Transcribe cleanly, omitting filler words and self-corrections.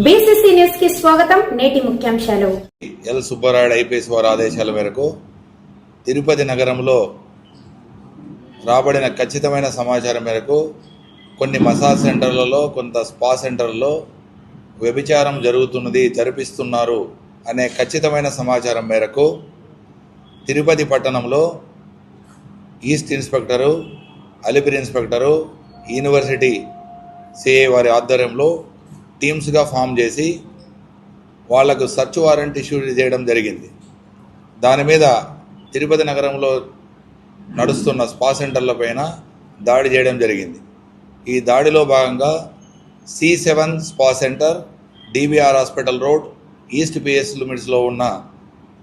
BCC news కి స్వాగతం. నేటి ముఖ్యాంశాలు. ఎల్ సుబ్బారాయుడు ఐపీఎస్ వారి ఆదేశాల మేరకు తిరుపతి నగరంలో రాబడిన ఖచ్చితమైన సమాచారం మేరకు కొన్ని మసాజ్ సెంటర్లలో, కొంత స్పా సెంటర్లలో వ్యభిచారం జరిపిస్తున్నారు అనే ఖచ్చితమైన సమాచారం మేరకు తిరుపతి పట్టణంలో east inspector, Alipiri inspector, university CI వారి ఆధ్వర్యంలో టీమ్స్గా ఫామ్ చేసి వాళ్లకు సర్చ్ వారెంట్ ఇష్యూ చేయడం జరిగింది. దాని మీద తిరుపతి నగరంలో నడుస్తున్న స్పా సెంటర్ల పైన దాడి చేయడం జరిగింది. ఈ దాడిలో భాగంగా C7 spa centre, DBR hospital road, east PS లిమిట్స్లో ఉన్న